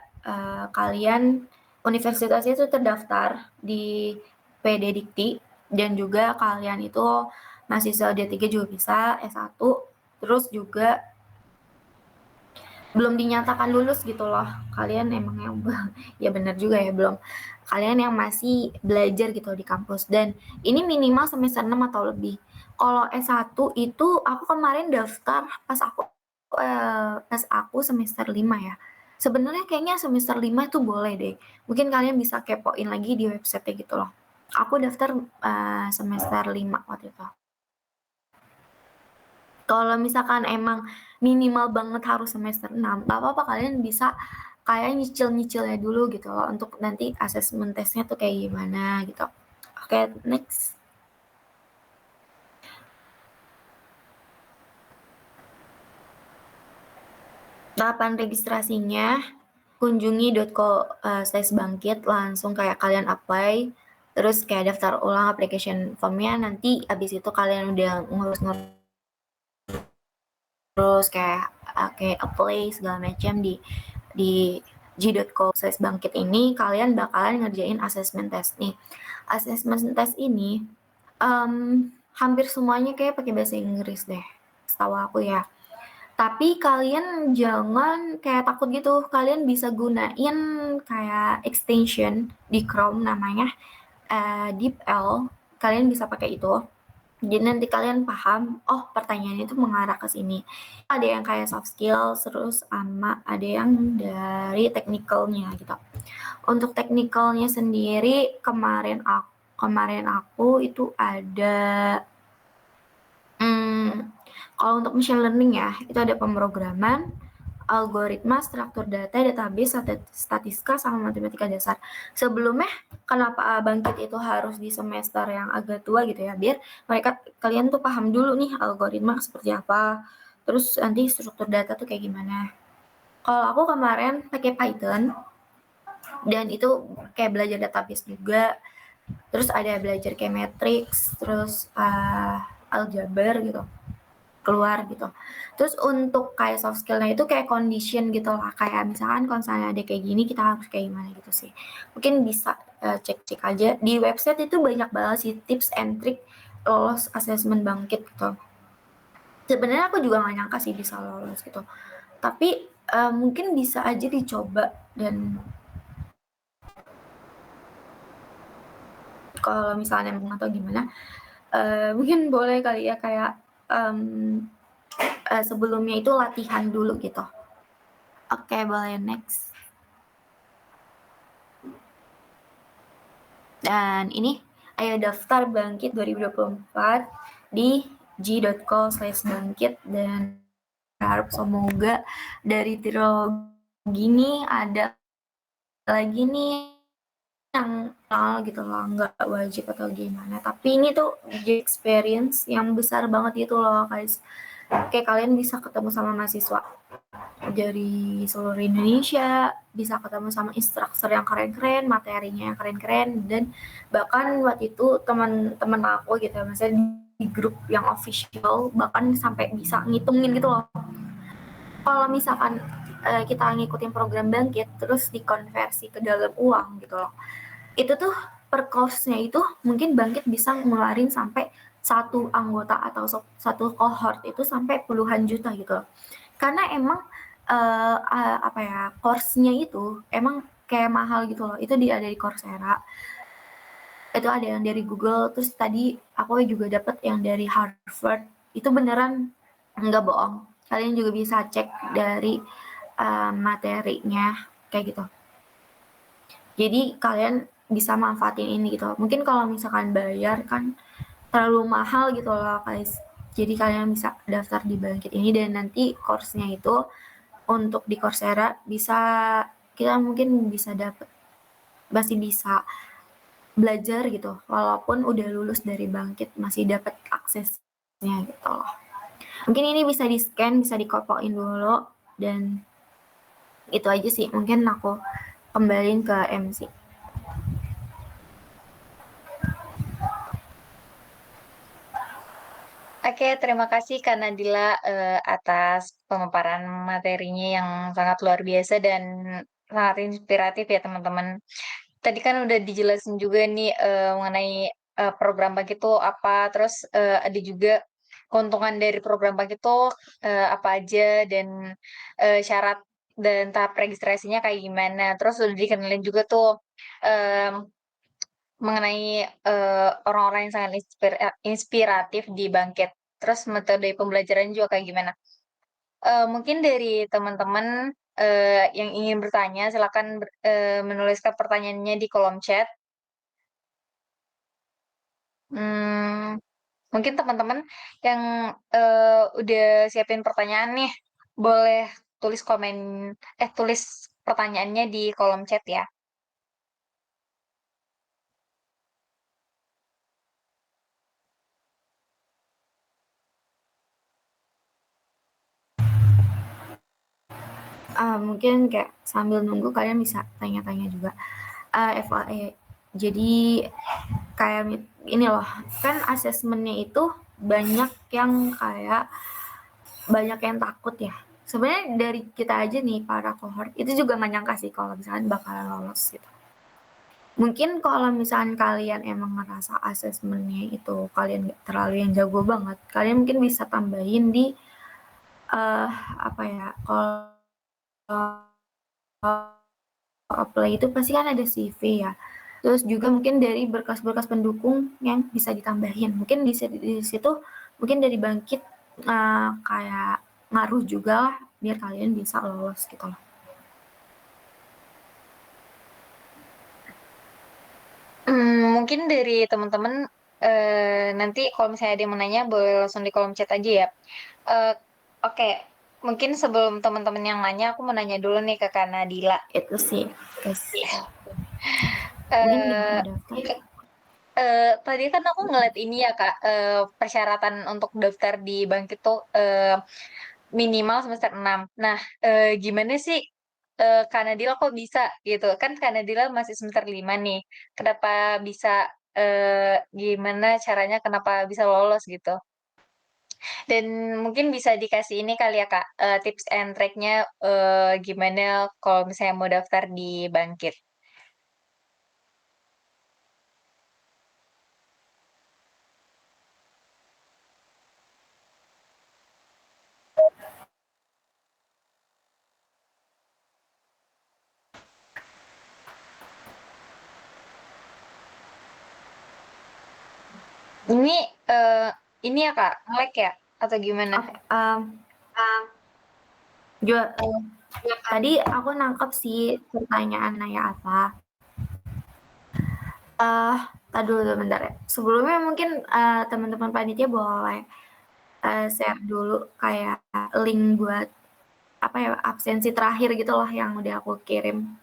kalian universitasnya itu terdaftar di PD Dikti, dan juga kalian itu mahasiswa D3 juga bisa, S1, terus juga belum dinyatakan lulus gitu loh. Kalian emang yang ya benar juga ya, belum. Kalian yang masih belajar gitu di kampus, dan ini minimal semester 6 atau lebih. Kalau S1 itu aku kemarin daftar pas aku semester 5 ya. Sebenarnya kayaknya semester 5 itu boleh deh. Mungkin kalian bisa kepoin lagi di website gitu loh. Aku daftar semester 5 waktu itu. Kalau misalkan emang minimal banget harus semester 6, gak apa-apa, kalian bisa kayak nyicil-nyicilnya dulu gitu loh, untuk nanti asesmen tesnya tuh kayak gimana gitu. Oke, next. Tahapan registrasinya, kunjungi .co/bangkit, langsung kayak kalian apply, terus kayak daftar ulang application formnya, nanti abis itu kalian udah ngurus terus kayak apply segala macam di g.co/bangkit ini, kalian bakalan ngerjain assessment test nih. Assessment test ini hampir semuanya kayak pakai bahasa Inggris deh, setahu aku ya. Tapi kalian jangan kayak takut gitu, kalian bisa gunain kayak extension di Chrome namanya DeepL, kalian bisa pakai itu. Jadi nanti kalian paham, oh pertanyaan itu mengarah ke sini. Ada yang kayak soft skill, terus sama ada yang dari technicalnya gitu. Untuk technicalnya sendiri kemarin aku itu ada kalau untuk machine learning ya, itu ada pemrograman, algoritma, struktur data, database, statistika, sama matematika dasar. Sebelumnya kenapa Bangkit itu harus di semester yang agak tua gitu ya, biar kalian tuh paham dulu nih algoritma seperti apa, terus nanti struktur data tuh kayak gimana. Kalau aku kemarin pakai Python, dan itu kayak belajar database juga, terus ada belajar kayak matrix, terus aljabar gitu, keluar gitu. Terus untuk kayak soft skill-nya itu kayak condition gitu lah, kayak misalkan kalau misalnya ada kayak gini kita harus kayak gimana gitu sih. Mungkin bisa cek-cek aja di website, itu banyak banget sih tips and trick lolos asesmen Bangkit gitu. Sebenarnya aku juga gak nyangka sih bisa lolos gitu, tapi mungkin bisa aja dicoba. Dan kalau misalnya mau atau gimana, mungkin boleh kali ya kayak sebelumnya itu latihan dulu gitu. Oke, boleh next. Dan ini ayo daftar Bangkit 2024 di g.co/bangkit, dan harap semoga dari trilogi ini ada lagi nih yang gitu loh, nggak wajib atau gimana, tapi ini tuh jadi experience yang besar banget gitu loh guys. Kayak kalian bisa ketemu sama mahasiswa dari seluruh Indonesia, bisa ketemu sama instruktur yang keren-keren, materinya yang keren-keren, dan bahkan waktu itu teman-teman aku gitu, misalnya di grup yang official, bahkan sampai bisa ngitungin gitu loh. Kalau misalkan kita ngikutin program Bangkit terus dikonversi ke dalam uang gitu loh, itu tuh per course-nya itu mungkin Bangkit bisa ngeluarin sampai satu anggota atau satu cohort itu sampai puluhan juta gitu loh. Karena emang apa ya, course-nya itu emang kayak mahal gitu loh. Itu ada di Coursera, itu ada yang dari Google, terus tadi aku juga dapat yang dari Harvard. Itu beneran nggak bohong. Kalian juga bisa cek dari materinya kayak gitu. Jadi kalian bisa manfaatin ini gitu. Mungkin kalau misalkan bayar kan terlalu mahal gitu loh guys. Jadi kalian bisa daftar di Bangkit ini, dan nanti course-nya itu untuk di Coursera bisa, kita mungkin bisa masih bisa belajar gitu walaupun udah lulus dari Bangkit, masih dapat aksesnya gitu loh. Mungkin ini bisa di scan, bisa dikopoin dulu, dan itu aja sih. Mungkin aku kembaliin ke MC. Oke, terima kasih Kak Nadila atas pemaparan materinya yang sangat luar biasa dan sangat inspiratif ya teman-teman. Tadi kan udah dijelasin juga nih mengenai program Bangkit itu apa, terus ada juga keuntungan dari program Bangkit itu apa aja, dan syarat dan tahap registrasinya kayak gimana. Terus udah dikenalin juga tuh em, mengenai orang-orang yang sangat inspiratif di Bangkit. Terus metode pembelajaran juga kayak gimana. Mungkin dari teman-teman yang ingin bertanya, silakan menuliskan pertanyaannya di kolom chat. Hmm, Mungkin teman-teman yang udah siapin pertanyaan nih, boleh tulis tulis pertanyaannya di kolom chat ya. Mungkin kayak sambil nunggu kalian bisa tanya-tanya juga. FYI, jadi kayak ini loh, kan asesmennya itu banyak yang takut ya. Sebenarnya dari kita aja nih, para cohort itu juga nggak nyangka sih kalau misalkan bakalan lolos gitu. Mungkin kalau misalkan kalian emang ngerasa asesmennya itu kalian nggak terlalu yang jago banget, kalian mungkin bisa tambahin di apa ya, kalau apply itu pasti kan ada CV ya. Terus juga mungkin dari berkas-berkas pendukung yang bisa ditambahin. Mungkin di situ mungkin dari Bangkit kayak ngaruh juga lah biar kalian bisa lolos gitu loh. Mungkin dari teman-teman nanti kalau misalnya ada yang mau nanya boleh langsung di kolom chat aja ya. Oke, mungkin sebelum teman-teman yang nanya, aku mau nanya dulu nih ke Kak Nadila. Itu sih, guys. Eh, Mungkin udah mau daftar. Tadi kan aku ngeliat ini ya Kak, persyaratan untuk daftar di Bangkit tuh minimal semester 6. Nah, gimana sih Kak Nadila kok bisa gitu? Kan Kak Nadila masih semester 5 nih. Kenapa bisa, gimana caranya kenapa bisa lolos gitu? Dan mungkin bisa dikasih ini kali ya Kak, tips and triknya gimana kalau misalnya mau daftar di Bangkit? Ini eh, ini ya Kak, nge-lag ya atau gimana? Oke, juga tadi aku nangkep sih pertanyaan Naya apa. Tadi dulu bentar ya. Sebelumnya mungkin teman-teman panitia boleh share dulu kayak link buat apa ya absensi terakhir gitu loh yang udah aku kirim.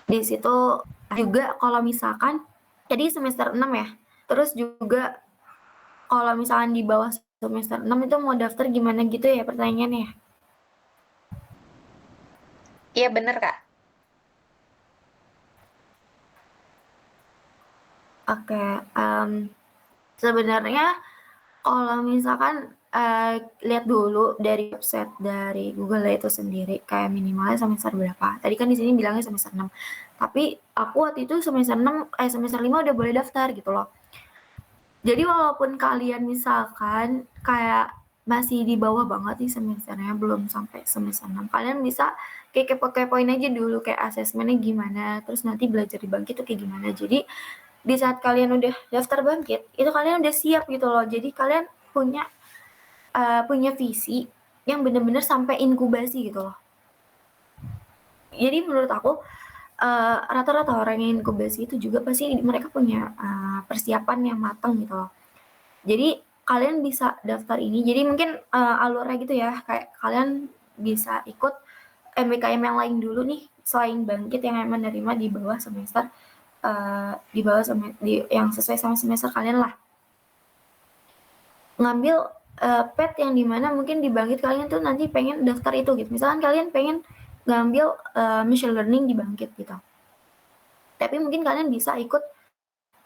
Di situ juga kalau misalkan jadi semester 6 ya. Terus juga kalau misalkan di bawah semester 6 itu mau daftar gimana gitu ya pertanyaannya. Iya bener Kak. Oke, sebenarnya kalau misalkan lihat dulu dari website dari Google itu sendiri kayak minimalnya semester berapa. Tadi kan di sini bilangnya semester 6. Tapi aku waktu itu semester 6 semester 5 udah boleh daftar gitu loh. Jadi walaupun kalian misalkan kayak masih di bawah banget nih semesternya belum sampai semester 6, kalian bisa kayak kepo-kepoin aja dulu kayak asesmennya gimana, terus nanti belajar di Bangkit tuh kayak gimana. Jadi di saat kalian udah daftar Bangkit, itu kalian udah siap gitu loh. Jadi kalian punya visi yang benar-benar sampai inkubasi gitu loh. Jadi menurut aku rata-rata orang yang inkubasi itu juga pasti mereka punya persiapan yang matang gitu loh. Jadi kalian bisa daftar ini. Jadi mungkin alurnya gitu ya, kayak kalian bisa ikut MBKM yang lain dulu nih selain Bangkit yang menerima di bawah semester yang sesuai sama semester kalian lah. Ngambil pet yang dimana mungkin di Bangkit kalian tuh nanti pengen daftar itu gitu. Misalkan kalian pengen ngambil machine learning di Bangkit gitu. Tapi mungkin kalian bisa ikut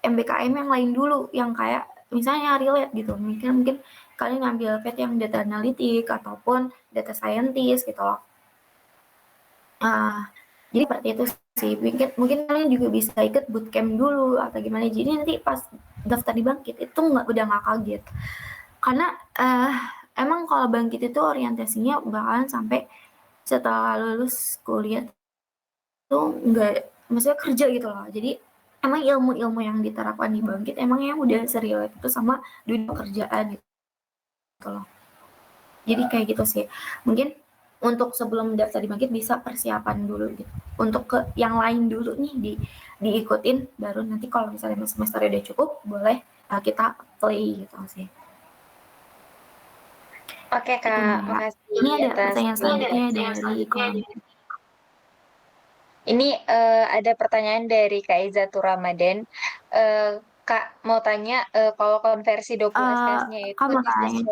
MBKM yang lain dulu yang kayak misalnya relate gitu. Mungkin kalian ngambil pet yang data analitik ataupun data scientist gitu loh. Jadi seperti itu sih. Mungkin kalian juga bisa ikut bootcamp dulu atau gimana. Jadi nanti pas daftar di Bangkit itu udah nggak kaget. Karena emang kalau Bangkit itu orientasinya bakalan sampai setelah lulus kuliah tuh nggak, maksudnya kerja gitu loh. Jadi emang ilmu-ilmu yang diterapkan di Bangkit emang yang udah serius itu sama dunia pekerjaan gitu loh. Jadi kayak gitu sih. Mungkin untuk sebelum daftar di Bangkit bisa persiapan dulu gitu. Untuk ke yang lain dulu nih diikutin baru nanti kalau misalnya semester udah cukup boleh kita play gitu sih. Oke Kak, makasih Ini ada atas pertanyaan selanjutnya dari kolom. Ini ada pertanyaan dari Kak Izatur Ramadan. Kak mau tanya kalau konversi 20 SKS-nya itu Kamu tanya.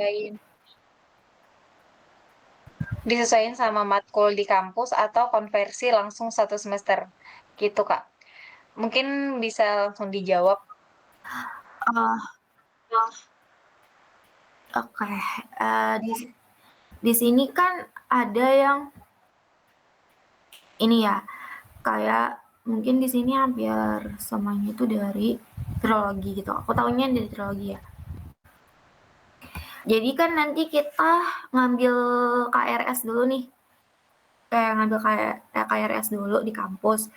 disesuaiin sama matkul di kampus atau konversi langsung satu semester gitu Kak. Mungkin bisa langsung dijawab. Oke, di sini kan ada yang ini ya, kayak mungkin di sini hampir semuanya itu dari trilogi gitu. Aku tahunya dari trilogi ya. Jadi kan nanti kita ngambil KRS dulu nih. Kayak ngambil KRS dulu di kampus.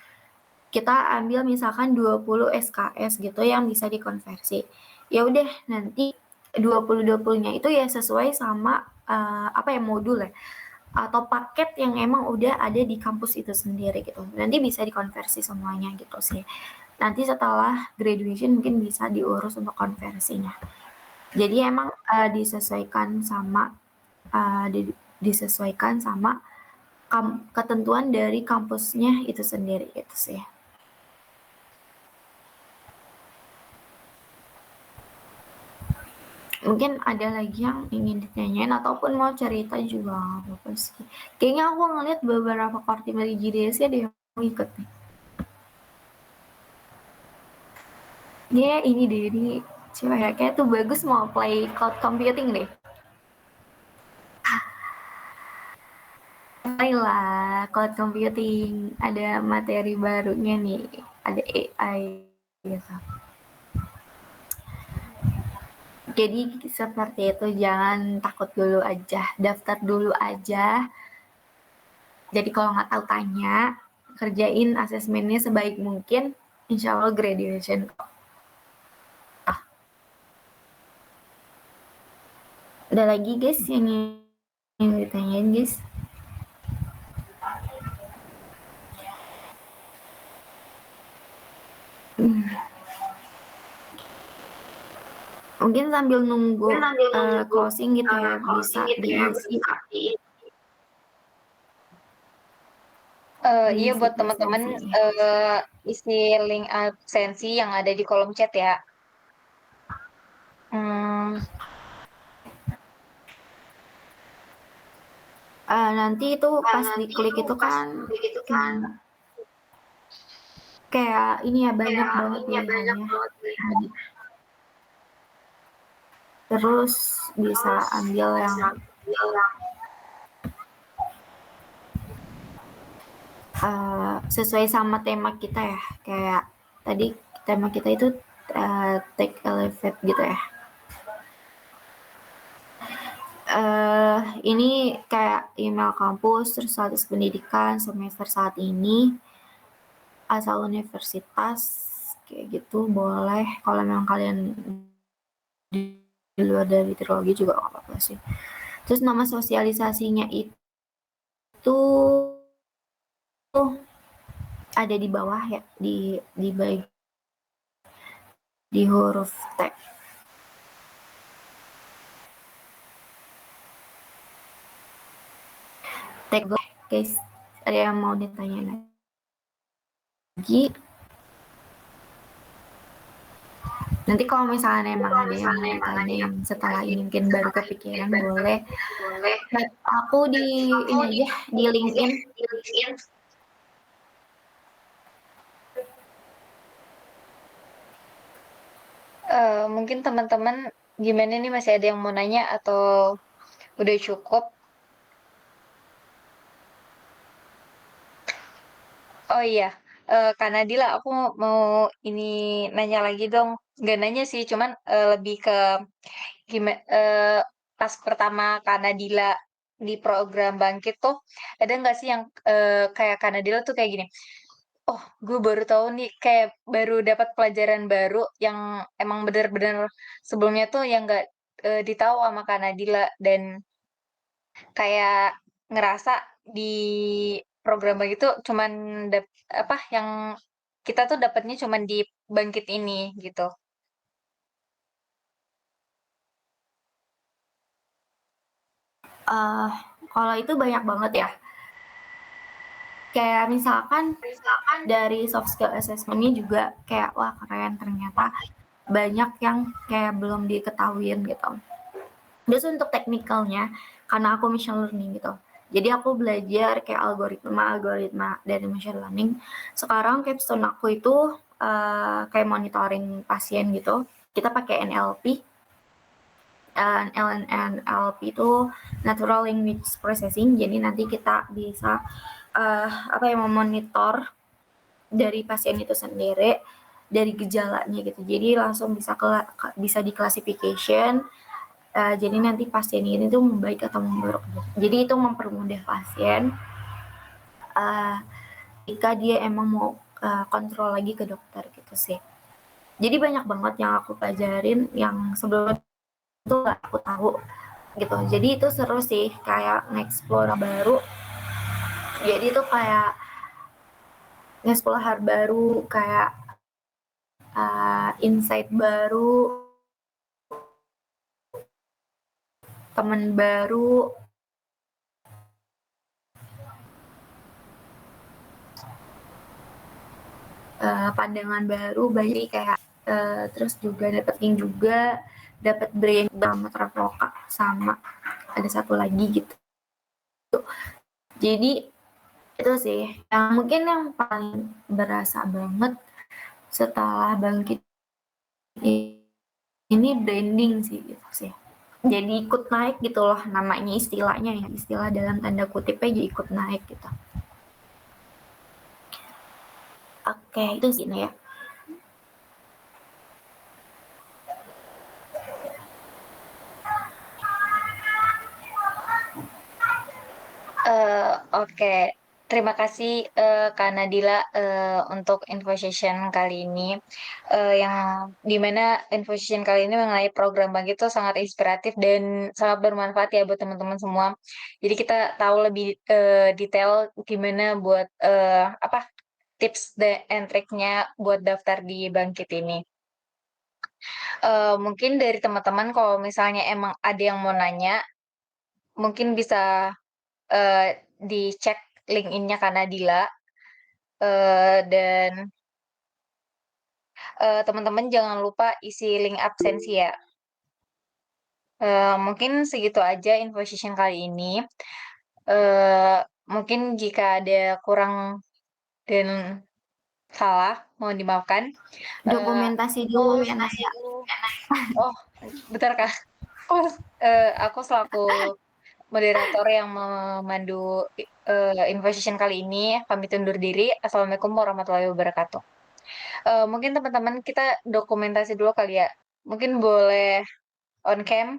kita ambil misalkan 20 SKS gitu yang bisa dikonversi. Ya udah nanti 20-20-nya itu ya sesuai sama modul ya atau paket yang emang udah ada di kampus itu sendiri gitu. Nanti bisa dikonversi semuanya gitu sih. Nanti setelah graduation mungkin bisa diurus untuk konversinya. Jadi emang disesuaikan sama ketentuan dari kampusnya itu sendiri gitu sih. Mungkin ada lagi yang ingin ditanyain ataupun mau cerita juga nggak apa-apa sih. Kayaknya aku ngeliat beberapa kortim dari GDS ada yang ikut nih. Ya ini deh, ini coba ya, kayak tuh bagus mau play cloud computing deh. Lah, cloud computing ada materi barunya nih, ada AI gitu. Jadi seperti itu, jangan takut dulu aja, daftar dulu aja. Jadi kalau nggak tahu tanya, kerjain asesmennya sebaik mungkin, insya Allah graduation. Ada lagi guys yang ditanyain guys? Mungkin sambil nunggu closing gitu ya, bisa diisi. Iya buat teman-teman isi link absensi yang ada di kolom chat ya. Nanti itu pas diklik itu kan kayak ini ya, banyak banget pilihannya. Terus bisa ambil yang sesuai sama tema kita ya. Kayak tadi tema kita itu Tech Elevate gitu ya. Ini kayak email kampus, terus status pendidikan semester saat ini, asal universitas, kayak gitu boleh. Kalau memang kalian di luar dari trilogi juga nggak apa-apa sih. Terus nama sosialisasinya itu ada di bawah ya, di bagian di huruf T. Tag guys, ada yang mau ditanya lagi? Nanti kalau misalnya emang ada yang mau ditanyain setelah ini mungkin baru kepikiran, boleh aku di ini aja, di LinkedIn. Mungkin teman-teman gimana nih, masih ada yang mau nanya atau udah cukup? Oh iya, Kak Nadila, aku mau ini nanya lagi dong. Nggak nanya sih, cuman lebih ke gimana pas pertama Kak Nadila di program Bangkit tuh, ada nggak sih yang kayak Kak Nadila tuh kayak gini, oh gue baru tahu nih, kayak baru dapat pelajaran baru yang emang bener-bener sebelumnya tuh yang nggak ditahu sama Kak Nadila, dan kayak ngerasa di program begitu cuman yang kita tuh dapatnya cuman di Bangkit ini gitu. Kalau itu banyak banget ya. Kayak misalkan dari soft skill assessment-nya juga kayak wah keren, ternyata banyak yang kayak belum diketahuin gitu. Terus untuk teknikalnya, karena aku machine learning gitu, jadi aku belajar kayak algoritma dari machine learning. Sekarang capstone aku itu kayak monitoring pasien gitu. Kita pakai NLP. NLP itu Natural Language Processing. Jadi nanti kita bisa memonitor dari pasien itu sendiri, dari gejalanya gitu. Jadi langsung bisa diklasifikasi. Jadi nanti pasien ini tuh membaik atau memburuk. Jadi itu mempermudah pasien jika dia emang mau kontrol lagi ke dokter gitu sih. Jadi banyak banget yang aku pelajarin yang sebelumnya itu gak aku tahu gitu. Jadi itu seru sih, kayak nge-explore baru. Jadi itu kayak nge-explore hal baru, kayak insight baru, teman baru, pandangan baru, banyak kayak terus juga dapat brain sama traveloka sama ada satu lagi gitu. Jadi itu sih yang mungkin yang paling berasa banget setelah bangkit ini branding sih gitu sih. Jadi ikut naik gitu loh namanya, istilahnya ya, istilah dalam tanda kutip aja ikut naik gitu. Oke, itu sih ya. Oke. Terima kasih Kak Nadila untuk info session kali ini. Yang dimana info session kali ini mengenai program Bangkit itu sangat inspiratif dan sangat bermanfaat ya buat teman-teman semua. Jadi kita tahu lebih detail gimana buat apa tips and triknya buat daftar di Bangkit ini. Mungkin dari teman-teman kalau misalnya emang ada yang mau nanya, mungkin bisa dicek LinkedIn-nya Kak Nadila. Dan teman-teman jangan lupa isi link absensi ya. Mungkin segitu aja info session kali ini. Mungkin jika ada kurang dan salah, mohon dimaafkan. Dokumentasi dulu ya Nas ya. Oh, bentar Kak. Aku selaku moderator yang memandu info session kali ini, pamit undur diri. Assalamualaikum warahmatullahi wabarakatuh. Mungkin teman-teman kita dokumentasi dulu kali ya. Mungkin boleh on cam.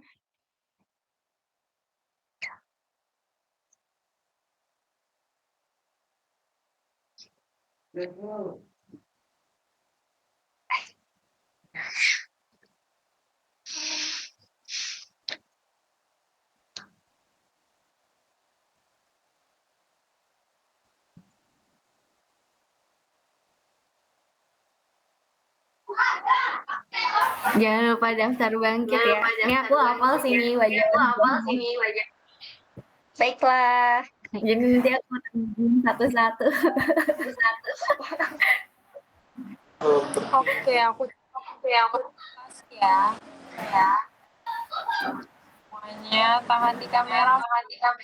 Jangan lupa daftar bangkit ya. Ini aku hafal sini wajah. Baiklah. Jadi nanti aku tanggungin satu-satu. Oke, aku kasih ya. Semuanya tahan di kamera. Tahan 3,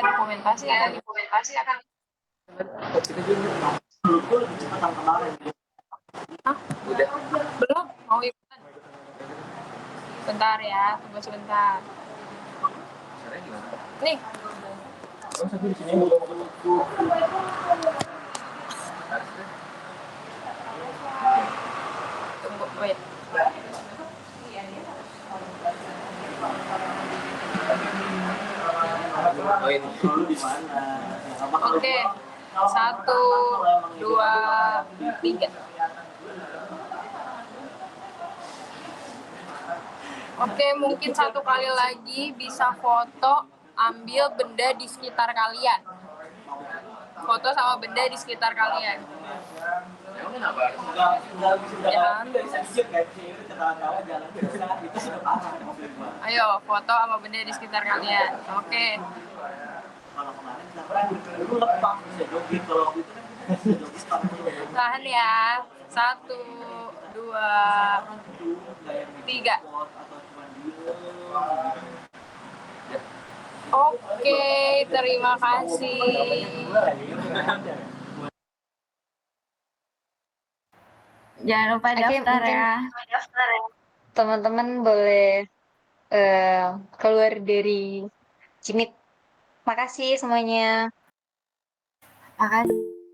dokumentasi akan. Hah? Belum? Mau ikutan? Bentar ya, tunggu sebentar. Nih. Tunggu, wait. Oke, 1, 2, 3. Oke, mungkin satu kali lagi bisa foto, ambil benda di sekitar kalian. Foto sama benda di sekitar kalian. Ya. Ayo, foto sama benda di sekitar kalian. Oke. Tahan ya. 1, 2, 3. Oke, terima kasih. Jangan lupa daftar ya. Teman-teman boleh keluar dari Cimit. Makasih semuanya. Makasih.